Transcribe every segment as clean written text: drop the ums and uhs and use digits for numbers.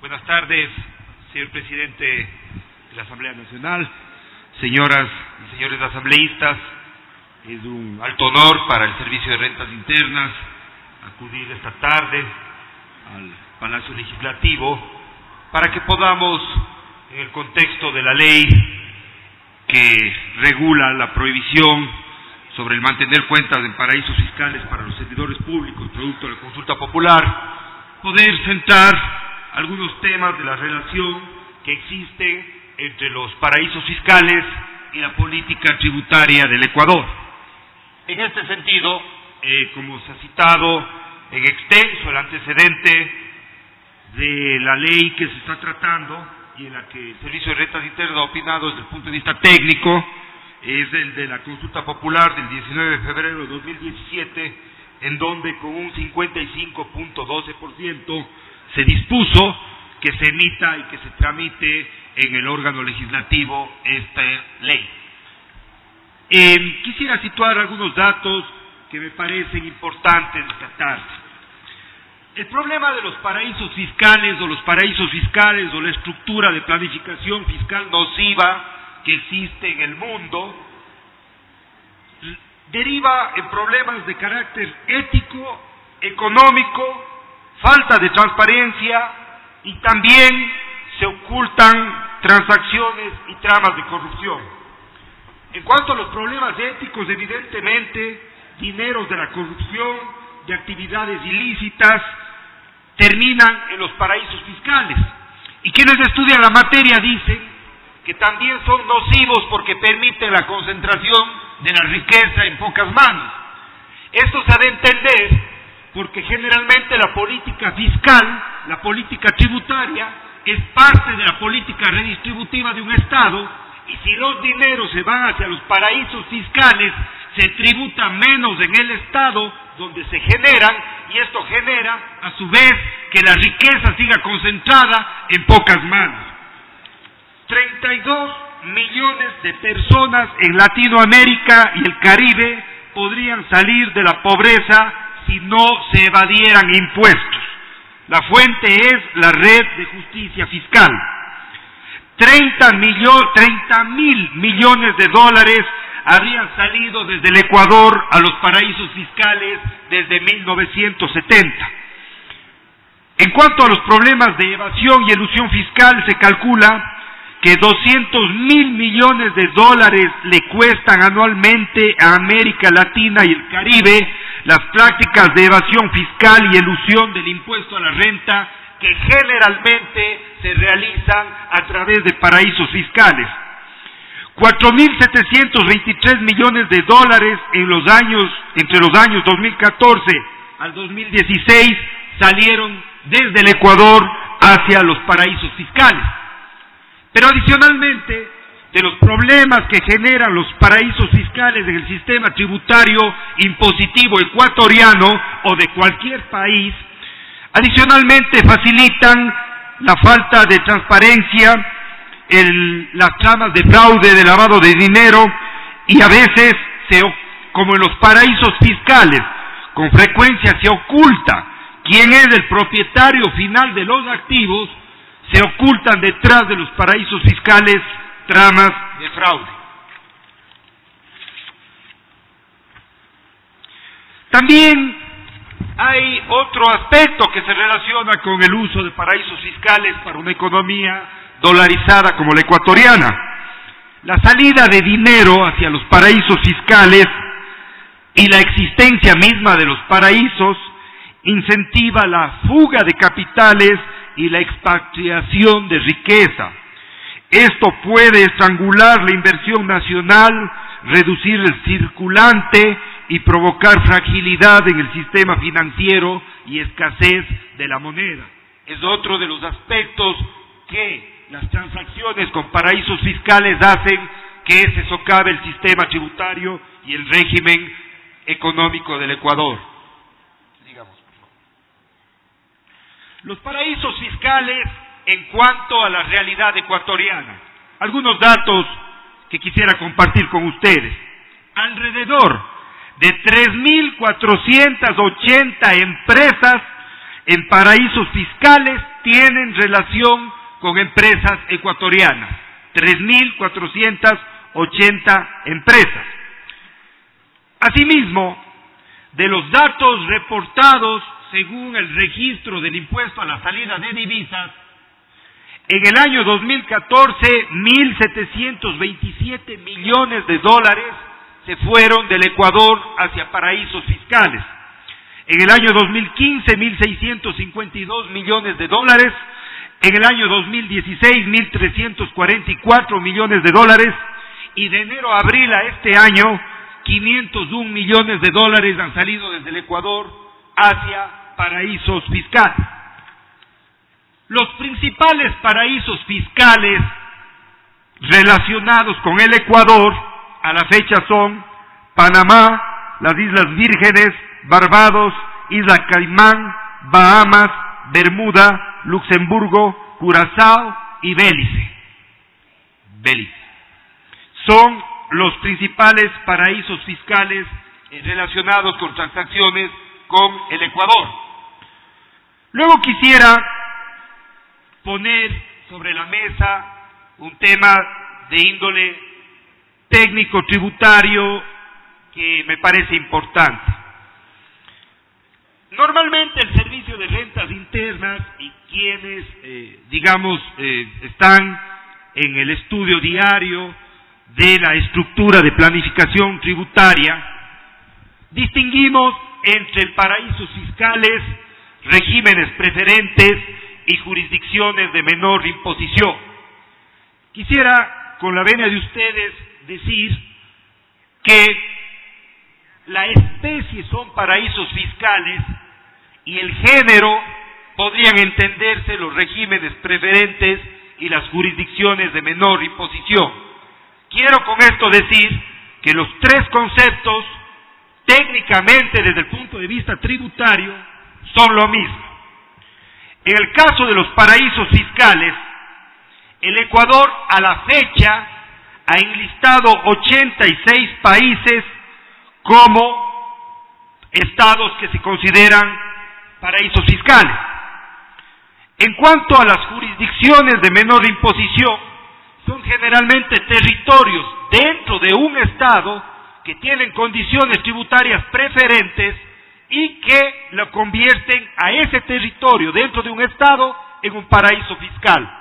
Buenas tardes, señor presidente de la Asamblea Nacional, señoras y señores asambleístas. Es un alto honor para el Servicio de Rentas Internas acudir esta tarde al Palacio Legislativo para que podamos, en el contexto de la ley que regula la prohibición sobre el mantener cuentas en paraísos fiscales para los servidores públicos, producto de la consulta popular, poder centrar algunos temas de la relación que existe entre los paraísos fiscales y la política tributaria del Ecuador. En este sentido, como se ha citado en extenso el antecedente de la ley que se está tratando y en la que el Servicio de Rentas Internas ha opinado desde el punto de vista técnico, es el de la consulta popular del 19 de febrero de 2017, en donde con un 55.12% se dispuso que se emita y que se tramite en el órgano legislativo esta ley. Quisiera situar algunos datos que me parecen importantes esta tarde. El problema de los paraísos fiscales o la estructura de planificación fiscal nociva que existe en el mundo deriva en problemas de carácter ético, económico, falta de transparencia y también se ocultan transacciones y tramas de corrupción. En cuanto a los problemas éticos, evidentemente, dineros de la corrupción, de actividades ilícitas, terminan en los paraísos fiscales. Y quienes estudian la materia dicen que también son nocivos porque permiten la concentración de la riqueza en pocas manos. Esto se ha de entender porque generalmente la política fiscal, la política tributaria, es parte de la política redistributiva de un Estado, y si los dineros se van hacia los paraísos fiscales, se tributa menos en el Estado donde se generan, y esto genera, a su vez, que la riqueza siga concentrada en pocas manos. 32 millones de personas en Latinoamérica y el Caribe podrían salir de la pobreza si no se evadieran impuestos. La fuente es la Red de Justicia Fiscal. 30 mil millones de dólares habrían salido desde el Ecuador a los paraísos fiscales desde 1970. En cuanto a los problemas de evasión y elusión fiscal, se calcula que 200.000 millones de dólares le cuestan anualmente a América Latina y el Caribe las prácticas de evasión fiscal y elusión del impuesto a la renta que generalmente se realizan a través de paraísos fiscales. 4.723 millones de dólares entre los años 2014 al 2016 salieron desde el Ecuador hacia los paraísos fiscales. Pero adicionalmente, de los problemas que generan los paraísos fiscales en el sistema tributario impositivo ecuatoriano o de cualquier país, adicionalmente facilitan la falta de transparencia, las tramas de fraude, de lavado de dinero, y a veces, como en los paraísos fiscales, con frecuencia se oculta quién es el propietario final de los activos, se ocultan detrás de los paraísos fiscales tramas de fraude. También hay otro aspecto que se relaciona con el uso de paraísos fiscales para una economía dolarizada como la ecuatoriana. La salida de dinero hacia los paraísos fiscales y la existencia misma de los paraísos incentiva la fuga de capitales y la expatriación de riqueza. Esto puede estrangular la inversión nacional, reducir el circulante y provocar fragilidad en el sistema financiero y escasez de la moneda. Es otro de los aspectos que las transacciones con paraísos fiscales hacen que se socave el sistema tributario y el régimen económico del Ecuador. Digamos, por favor. Los paraísos fiscales en cuanto a la realidad ecuatoriana. Algunos datos que quisiera compartir con ustedes. Alrededor de 3.480 empresas en paraísos fiscales tienen relación con empresas ecuatorianas, 3.480 empresas. Asimismo, de los datos reportados según el registro del impuesto a la salida de divisas, en el año 2014, 1.727 millones de dólares se fueron del Ecuador hacia paraísos fiscales. En el año 2015, 1.652 millones de dólares. En el año 2016, 1.344 millones de dólares. Y de enero a abril a este año, 501 millones de dólares han salido desde el Ecuador hacia paraísos fiscales. Los principales paraísos fiscales relacionados con el Ecuador a la fecha son Panamá, las Islas Vírgenes, Barbados, Isla Caimán, Bahamas, Bermuda, Luxemburgo, Curazao y Belice. Son los principales paraísos fiscales relacionados con transacciones con el Ecuador. Luego quisiera poner sobre la mesa un tema de índole técnico tributario que me parece importante. Normalmente el Servicio de Rentas Internas y quienes, están en el estudio diario de la estructura de planificación tributaria, distinguimos entre paraísos fiscales, regímenes preferentes y jurisdicciones de menor imposición. Quisiera, con la venia de ustedes, decir que la especie son paraísos fiscales y el género podrían entenderse los regímenes preferentes y las jurisdicciones de menor imposición. Quiero con esto decir que los tres conceptos, técnicamente desde el punto de vista tributario, son lo mismo. En el caso de los paraísos fiscales, el Ecuador a la fecha ha enlistado 86 países como estados que se consideran paraísos fiscales. En cuanto a las jurisdicciones de menor imposición, son generalmente territorios dentro de un estado que tienen condiciones tributarias preferentes y que lo convierten a ese territorio dentro de un estado en un paraíso fiscal.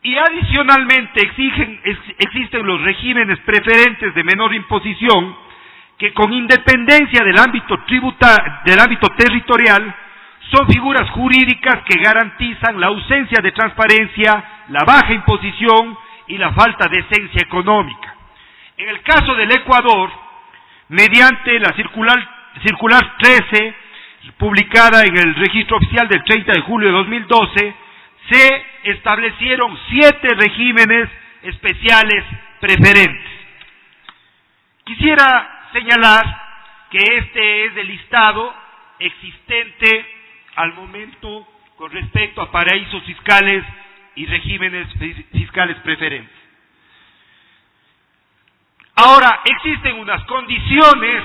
Y adicionalmente existen los regímenes preferentes de menor imposición que, con independencia del ámbito territorial, son figuras jurídicas que garantizan la ausencia de transparencia, la baja imposición y la falta de esencia económica. En el caso del Ecuador, mediante la circular 13, publicada en el registro oficial del 30 de julio de 2012, se establecieron 7 regímenes especiales preferentes. Quisiera señalar que este es el listado existente al momento con respecto a paraísos fiscales y regímenes fiscales preferentes. Ahora, existen unas condiciones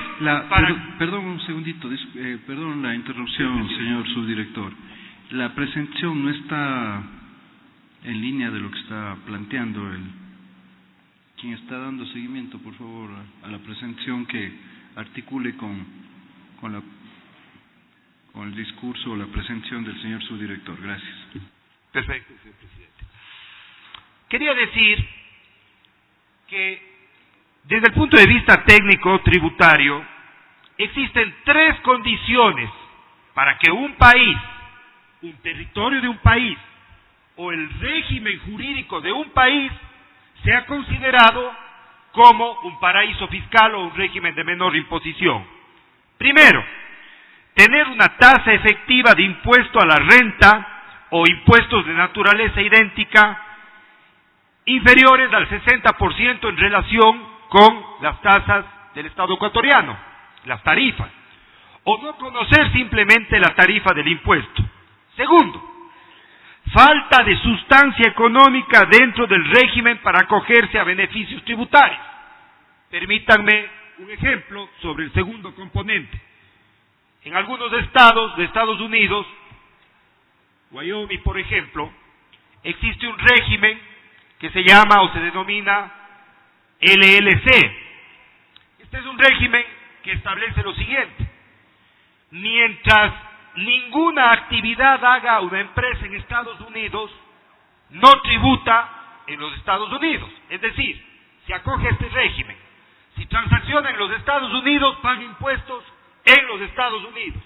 para... Perdón un segundito, perdón la interrupción, señor subdirector. La presentación no está en línea de lo que está planteando quien está dando seguimiento, por favor, a la presentación, que articule con el discurso o la presentación del señor subdirector. Gracias. Perfecto, señor presidente. Quería decir que desde el punto de vista técnico tributario existen 3 condiciones para que un país, un territorio de un país o el régimen jurídico de un país sea considerado como un paraíso fiscal o un régimen de menor imposición. Primero, tener una tasa efectiva de impuesto a la renta o impuestos de naturaleza idéntica inferiores al 60% en relación con las tasas del Estado ecuatoriano, las tarifas, o no conocer simplemente la tarifa del impuesto. Segundo, falta de sustancia económica dentro del régimen para acogerse a beneficios tributarios. Permítanme un ejemplo sobre el segundo componente. En algunos estados de Estados Unidos Wyoming, por ejemplo, existe un régimen que se llama o se denomina LLC. Este es un régimen que establece lo siguiente: mientras ninguna actividad haga una empresa en Estados Unidos, no tributa en los Estados Unidos. Es decir, se acoge a este régimen. Si transacciona en los Estados Unidos, paga impuestos en los Estados Unidos.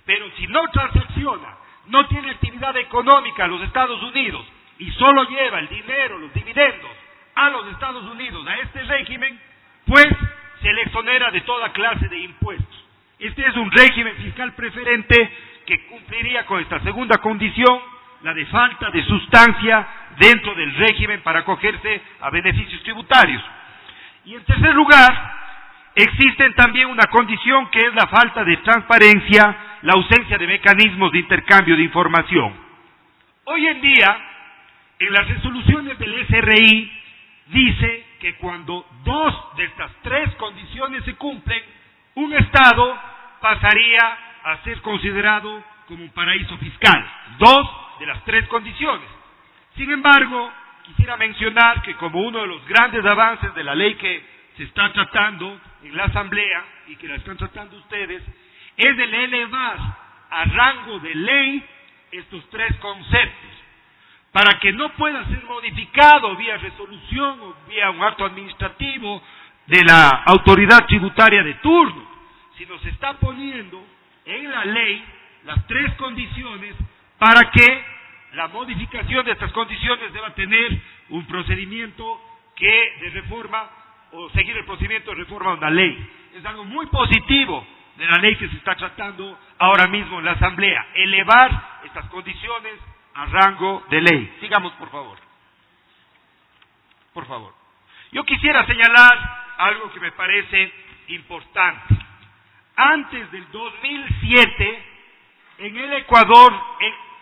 Pero si no transacciona, no tiene actividad económica en los Estados Unidos y solo lleva el dinero, los dividendos a los Estados Unidos, a este régimen, pues se le exonera de toda clase de impuestos. Este es un régimen fiscal preferente que cumpliría con esta segunda condición, la de falta de sustancia dentro del régimen para acogerse a beneficios tributarios. Y en tercer lugar, existen también una condición que es la falta de transparencia, la ausencia de mecanismos de intercambio de información. Hoy en día, en las resoluciones del SRI, dice que cuando dos de estas tres condiciones se cumplen, un Estado pasaría a ser considerado como un paraíso fiscal. Dos de las tres condiciones. Sin embargo, quisiera mencionar que como uno de los grandes avances de la ley que se está tratando en la Asamblea y que la están tratando ustedes, es el elevar a rango de ley estos tres conceptos, para que no pueda ser modificado vía resolución o vía un acto administrativo de la autoridad tributaria de turno, sino se está poniendo en la ley las tres condiciones para que la modificación de estas condiciones deba tener un procedimiento que de reforma o seguir el procedimiento de reforma de una ley. Es algo muy positivo de la ley que se está tratando ahora mismo en la Asamblea, elevar estas condiciones a rango de ley. Sigamos, por favor. Por favor. Yo quisiera señalar algo que me parece importante. Antes del 2007, en el Ecuador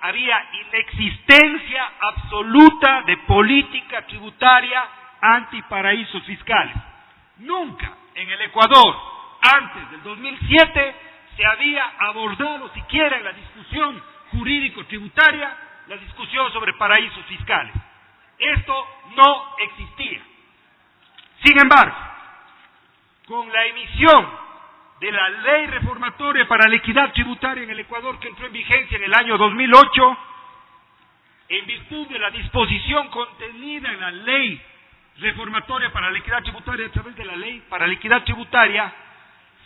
había inexistencia absoluta de política tributaria antiparaísos fiscales. Nunca en el Ecuador, antes del 2007, se había abordado siquiera en la discusión jurídico-tributaria la discusión sobre paraísos fiscales. Esto no existía. Sin embargo, con la emisión de la ley reformatoria para la equidad tributaria en el Ecuador, que entró en vigencia en el año 2008, en virtud de la disposición contenida en la ley reformatoria para la equidad tributaria, a través de la ley para la equidad tributaria,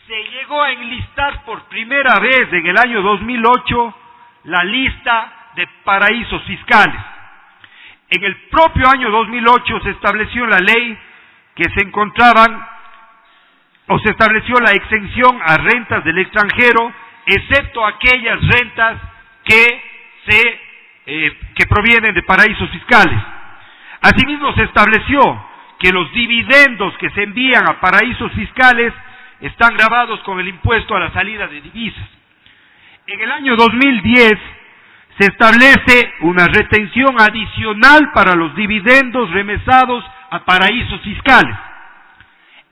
se llegó a enlistar por primera vez en el año 2008 la lista de paraísos fiscales. En el propio año 2008 se estableció en la ley que se encontraban, o se estableció la exención a rentas del extranjero, excepto aquellas rentas que provienen de paraísos fiscales. Asimismo, se estableció que los dividendos que se envían a paraísos fiscales están gravados con el impuesto a la salida de divisas. En el año 2010 se establece una retención adicional para los dividendos remesados a paraísos fiscales.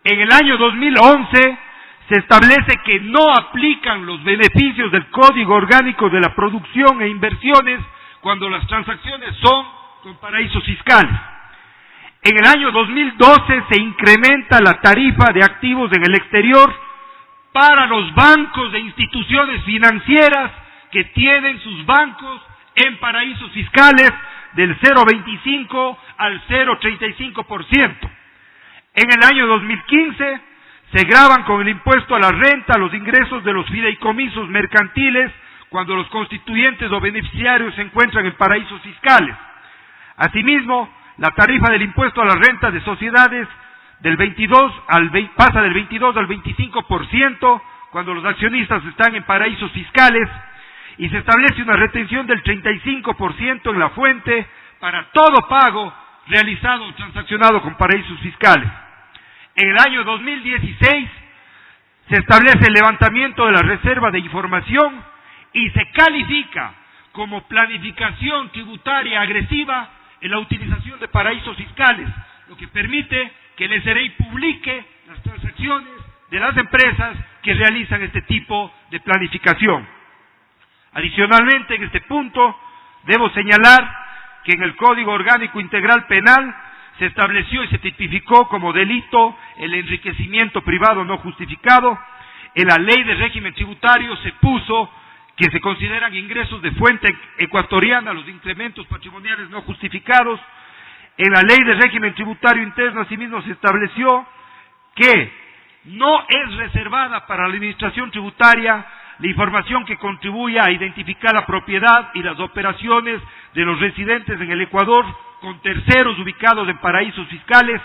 En el año 2011 se establece que no aplican los beneficios del Código Orgánico de la Producción e Inversiones cuando las transacciones son con paraísos fiscales. En el año 2012 se incrementa la tarifa de activos en el exterior para los bancos e instituciones financieras que tienen sus bancos en paraísos fiscales del 0,25 al 0,35%. En el año 2015 se gravan con el impuesto a la renta los ingresos de los fideicomisos mercantiles cuando los constituyentes o beneficiarios se encuentran en paraísos fiscales. Asimismo, la tarifa del impuesto a la renta de sociedades pasa del 22 al 25% cuando los accionistas están en paraísos fiscales, y se establece una retención del 35% en la fuente para todo pago realizado o transaccionado con paraísos fiscales. En el año 2016 se establece el levantamiento de la reserva de información y se califica como planificación tributaria agresiva en la utilización de paraísos fiscales, lo que permite que el SRI publique las transacciones de las empresas que realizan este tipo de planificación. Adicionalmente, en este punto, Debo señalar que en el Código Orgánico Integral Penal se estableció y se tipificó como delito el enriquecimiento privado no justificado. En la Ley de Régimen Tributario se puso que se consideran ingresos de fuente ecuatoriana los incrementos patrimoniales no justificados. En la Ley de Régimen Tributario Interno, asimismo, se estableció que no es reservada para la administración tributaria la información que contribuya a identificar la propiedad y las operaciones de los residentes en el Ecuador con terceros ubicados en paraísos fiscales.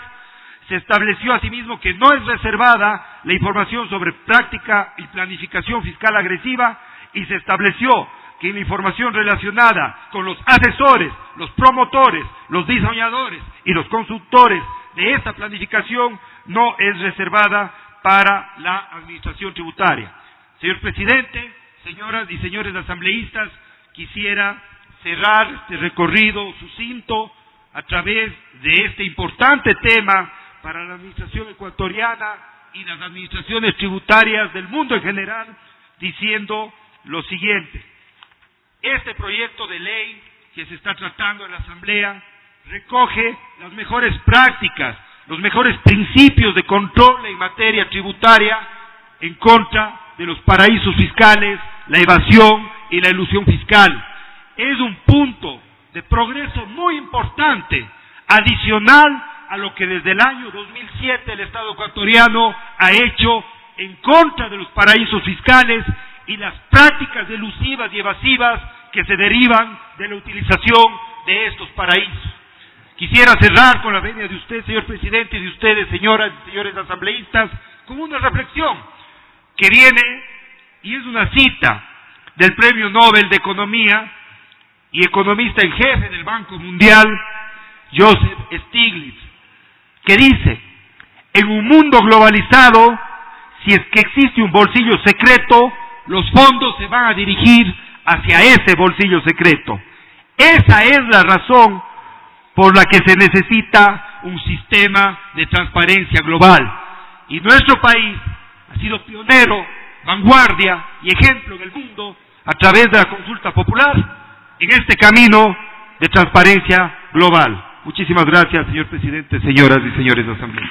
Se estableció asimismo que no es reservada la información sobre práctica y planificación fiscal agresiva, y se estableció que la información relacionada con los asesores, los promotores, los diseñadores y los consultores de esta planificación no es reservada para la administración tributaria. Señor presidente, señoras y señores asambleístas, quisiera cerrar este recorrido sucinto a través de este importante tema para la administración ecuatoriana y las administraciones tributarias del mundo en general, diciendo lo siguiente. Este proyecto de ley que se está tratando en la Asamblea recoge las mejores prácticas, los mejores principios de control en materia tributaria en contra de los paraísos fiscales, la evasión y la elusión fiscal. Es un punto de progreso muy importante, adicional a lo que desde el año 2007 el Estado ecuatoriano ha hecho en contra de los paraísos fiscales y las prácticas elusivas y evasivas que se derivan de la utilización de estos paraísos. Quisiera cerrar con la venia de usted, señor presidente, y de ustedes, señoras y señores asambleístas, con una reflexión que viene, y es una cita del Premio Nobel de Economía y economista en jefe del Banco Mundial, Joseph Stiglitz, que dice: en un mundo globalizado, si es que existe un bolsillo secreto, los fondos se van a dirigir hacia ese bolsillo secreto. Esa es la razón por la que se necesita un sistema de transparencia global. Y nuestro país ha sido pionero, vanguardia y ejemplo en el mundo a través de la consulta popular en este camino de transparencia global. Muchísimas gracias, señor presidente, señoras y señores de la Asamblea.